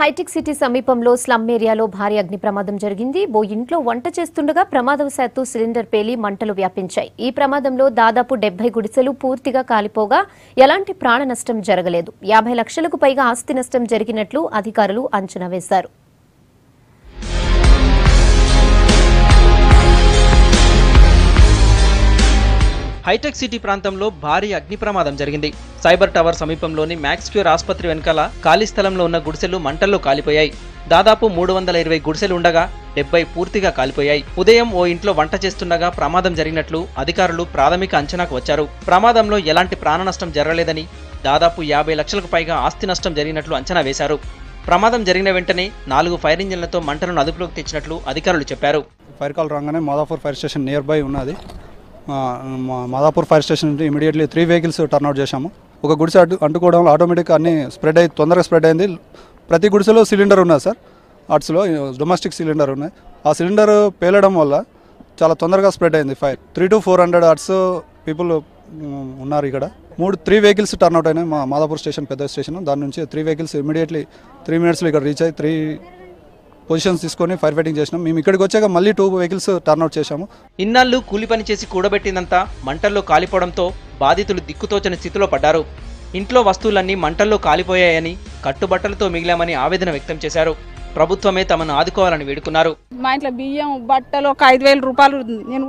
Hitech city సమీపంలో slum ఏరియాలో భారీ అగ్ని ప్రమాదం జరిగింది. ఓ ఇంట్లో వంట చేస్తుండగా ప్రమాదవశాత్తు సిలిండర్ పేలి మంటలు వ్యాపించాయి. ఈ ప్రమాదంలో దాదాపు 70 గుడిసెలు పూర్తిగా కాలిపోగా ఎలాంటి ప్రాణ నష్టం జరగలేదు. 50 లక్షలకు పైగా ఆస్తి నష్టం జరిగినట్లు అధికారులు అంచనా వేశారు. హైటెక్ సిటీ ప్రాంతంలో భారీ అగ్ని ప్రమాదం జరిగింది. సైబర్ టవర్ సమీపంలోని మ్యాక్స్ క్యూర్ ఆసుపత్రి వెనకాల ఖాళీ స్థలంలో ఉన్న గుడిసెలు మంటల్లో కాలిపోయాయి. దాదాపు 320 గుడిసెలు ఉండగా 70 పూర్తిగా కాలిపోయాయి. ఉదయం ఓ ఇంట్లో వంట చేస్తుండగా ప్రమాదం జరిగినట్లు అధికారులు ప్రాథమిక అంచనాకు వచ్చారు. ప్రమాదంలో ఎలాంటి ప్రాణ నష్టం జరగలేదని, దాదాపు 50 లక్షలకు పైగా ఆస్తి నష్టం జరిగినట్లు అంచనా వేశారు. ప్రమాదం జరిగిన వెంటనే 4 ఫైర్ ఇంజిన్లతో మంటలను అదుపులోకి తెచ్చినట్లు అధికారులు చెప్పారు. ఫైర్ కాల్ రాగానే Madhapur fire station near by ఉన్నది. మాదాపూర్ ఫైర్ స్టేషన్ నుండి ఇమీడియట్లీ 3 వెహికల్స్ టర్న్అవుట్ చేశాము. ఒక గుడిసె అంటుకోవడంలో ఆటోమేటిక్గా అన్ని తొందరగా స్ప్రెడ్ అయింది. ప్రతి గుడిసెలో సిలిండర్ ఉన్నది సార్. ఆర్ట్స్లో డొమెస్టిక్ సిలిండర్ ఉన్నాయి. ఆ సిలిండర్ పేలడం వల్ల చాలా తొందరగా స్ప్రెడ్ అయింది ఫైర్. 300 to 400 ఆర్ట్స్ పీపుల్ ఉన్నారు ఇక్కడ. 3 వెహికల్స్ టర్న్అవుట్ అయినాయి. మాదాపూర్ స్టేషన్ పెద్ద స్టేషన్. దాని నుంచి 3 వెహికల్స్ ఇమీడియట్లీ 3 minutesలో ఇక్కడ రీచ్ అయ్యి 3 పొజిషన్స్ తీసుకొని ఫైర్ ఫైటింగ్ చేసినాం. మేము ఇక్కడికి వచ్చాక మళ్ళీ 2 వెహికల్స్ టర్న్అవుట్ చేశాము. ఇన్నాళ్ళు కూలి పని చేసి కూడబెట్టిందంతా మంటల్లో కాలిపోవడంతో బాధితులు దిక్కుతోచని స్థితిలో పడ్డారు. ఇంట్లో వస్తువులన్నీ మంటల్లో కాలిపోయాయని, కట్టుబట్టలతో మిగిలామని ఆవేదన వ్యక్తం చేశారు. ప్రభుత్వమే తమను ఆదుకోవాలని వేడుకున్నారు. మా ఇంట్లో బియ్యం, బట్టలు ఒక 5,000 రూపాయలు నేను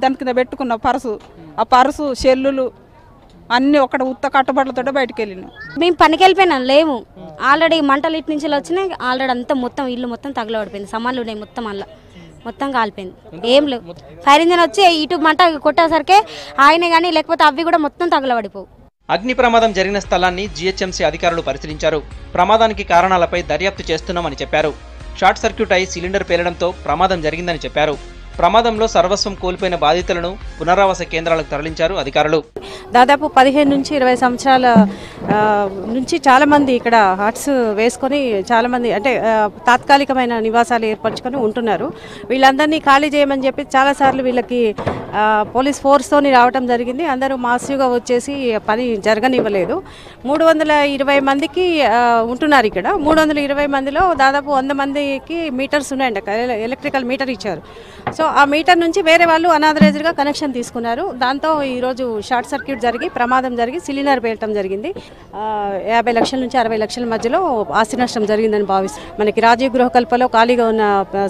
దాని కింద పెట్టుకున్న పర్సు, ఆ పర్సు, సెల్లులు అన్నీ ఒకటి ఉత్త కట్టుబట్టలతో బయటకు వెళ్ళినాం. మేము పనికి వెళ్ళిపోయినాం, లేవు. ఆల్రెడీ మంటలు ఇటు నుంచి వచ్చినాయి. ఆల్రెడీ అంతా మొత్తం ఇల్లు మొత్తం తగలబడిపోయింది. సామాన్లు ఉన్నాయి మొత్తం, అలా మొత్తం కాలిపోయింది. ఏం లేవు. ఫైర్ ఇంజన్ వచ్చి ఇటు మంట కొట్టేసరికి ఆయన కానీ, లేకపోతే అవి కూడా మొత్తం తగలబడిపోవు. అగ్ని ప్రమాదం జరిగిన స్థలాన్ని జీహెచ్ఎంసీ అధికారులు పరిశీలించారు. ప్రమాదానికి కారణాలపై దర్యాప్తు చేస్తున్నామని చెప్పారు. షార్ట్ సర్క్యూట్ అయి సిలిండర్ పేలడంతో ప్రమాదం జరిగిందని చెప్పారు. ప్రమాదంలో సర్వస్వం కోల్పోయిన బాధితులను పునరావాస కేంద్రాలకు తరలించారు అధికారులు. దాదాపు 15 నుంచి 20 సంవత్సరాల నుంచి చాలామంది ఇక్కడ హట్స్ వేసుకొని చాలామంది అంటే తాత్కాలికమైన నివాసాలు ఏర్పరచుకొని ఉంటున్నారు. వీళ్ళందరినీ ఖాళీ చేయమని చెప్పి చాలాసార్లు వీళ్ళకి పోలీస్ ఫోర్స్తోని రావడం జరిగింది. అందరూ మాసివ్గా వచ్చేసి పని జరగనివ్వలేదు. 320 మందికి ఉంటున్నారు ఇక్కడ. 320 మందిలో దాదాపు 100 మందికి మీటర్స్ ఉన్నాయండి. ఎలక్ట్రికల్ మీటర్ ఇచ్చారు. సో ఆ మీటర్ నుంచి వేరే వాళ్ళు అనాథరైజ్డ్గా కనెక్షన్ తీసుకున్నారు. దాంతో ఈరోజు షార్ట్ సర్క్యూట్ జరిగి ప్రమాదం జరిగి సిలిండర్ పేలటం జరిగింది. 50 లక్షల నుంచి 60 లక్షల మధ్యలో ఆస్తి నష్టం జరిగిందని భావిస్తాం. మనకి రాజీవ్ గృహకల్పలో ఖాళీగా ఉన్న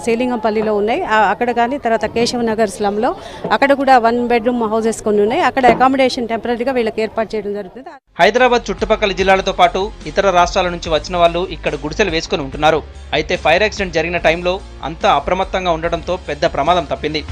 సేలింగంపల్లిలో ఉన్నాయి. అక్కడ కానీ తర్వాత కేశవ్ నగర్ స్లమ్లో అక్కడ కూడా 1 bedroom హౌసెస్ కొన్ని ఉన్నాయి. అక్కడ అకామిడేషన్ టెంపరీగా వీళ్ళకి ఏర్పాటు చేయడం జరుగుతుంది. హైదరాబాద్ చుట్టుపక్కల జిల్లాలతో పాటు ఇతర రాష్ట్రాల నుంచి వచ్చిన వాళ్ళు ఇక్కడ గుడిసెలు వేసుకుని ఉంటున్నారు. అయితే ఫైర్ యాక్సిడెంట్ జరిగిన టైంలో అంతా అప్రమత్తంగా ఉండడంతో పెద్ద ప్రమాదం తప్పింది.